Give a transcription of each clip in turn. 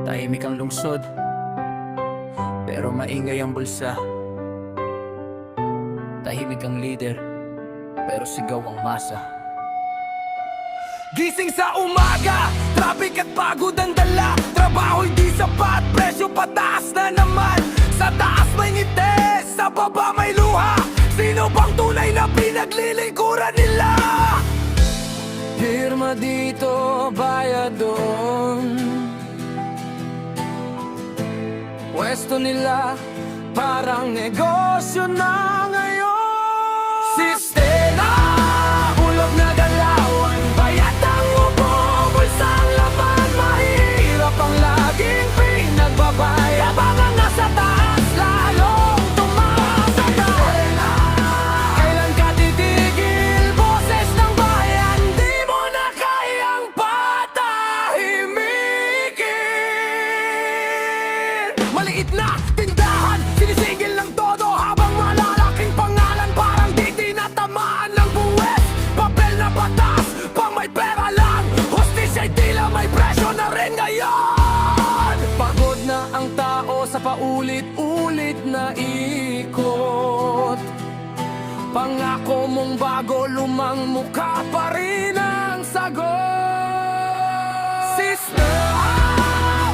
Tahimik ang lungsod, pero maingay ang bulsa. Tahimik ang leader, pero sigaw ang masa. Gising sa umaga, traffic at pagod ang dala. Trabaho'y di sapat, presyo pataas na naman. Sa taas may ngiti, sa baba may luha. Sino bang tunay na pinaglilingkuran nila? Pirma dito, bayad doon. Pwesto nila, parang negosyo na ngayon. Sistema, hulog na galawan, bayad ang ubo, bulsang laman. Mahirap ang laging pinagbabayad, habang nasa taas, lalong tumatanda. Kailan ka titigil, boses ng bayan, di mo na kayang patahimikin. Maliit na tindahan, sinisigil ng todo, habang malalaking pangalan parang di tinatamaan ng buwes. Papel na batas, pang may pera lang, hostisya'y tila may presyo na rin ngayon. Pagod na ang tao sa paulit-ulit na ikot. Pangako mong bago, lumang mukha pa rin ang sagot. Sister,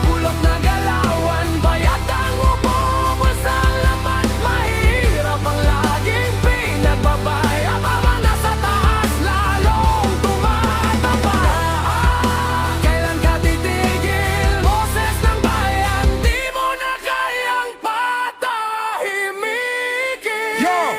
bulok na galawan, bayad ang ubo, bulsang laman. Mahirap ang laging pinagbabayad, habang nasa taas, lalong tumataba. Kailan ka titigil, boses ng bayan, di mo na kayang patahimikin. Yo!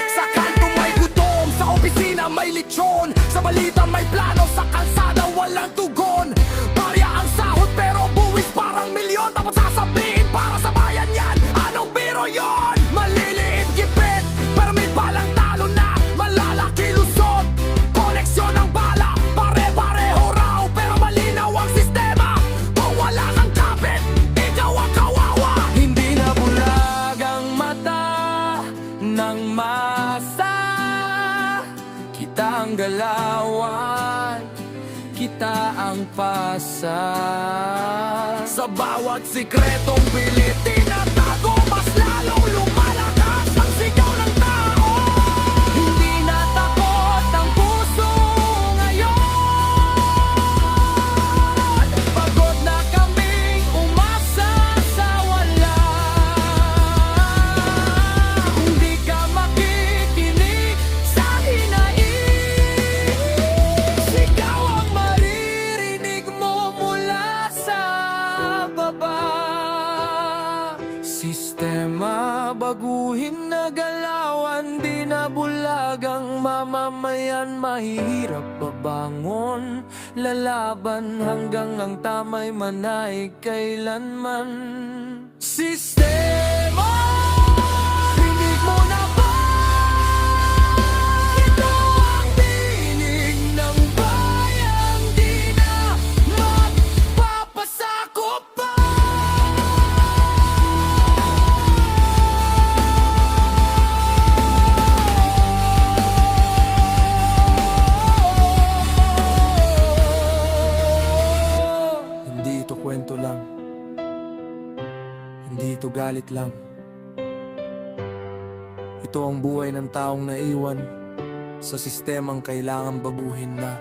Sa kanto may gutom, sa opisina may lechon, sa balita may plano, sa kalsada walang tugon. Barya ang sahod pero buwis parang milyon, tapos sasabihin para sa bayan yan, anong biro yon? Maliliit gipit, pero may balang talo na, malalaki lusot. Koneksyon ng bala, pare-pareho raw, pero malinaw ang sistema. Kung wala kang kapit, ikaw ang kawawa. Hindi na bulag ang mata ng masa, kita ang galawan, kita ang pasa. Sa bawat sikretong pilit tinatago, mas lalong lumalakas ang sigaw ng tao. Hindi na takot ang puso ngayon. Pagod na kaming umasa sa wala. Hindi ka makikinig sa hinaing. Sigaw ang maririnig mo mula sa baba. Sistema, baguhin na galawan, di na bulag ang mamamayan. Mahirap babangon, lalaban hanggang ang tamay manay kailanman. Sistema, rinig mo na ba? Ito ang tinig ng bayan, di na magpapasakop pa. Hindi ito kwento lang, hindi ito galit lang. Ito ang buhay ng taong naiwan sa sistemang kailangang baguhin na.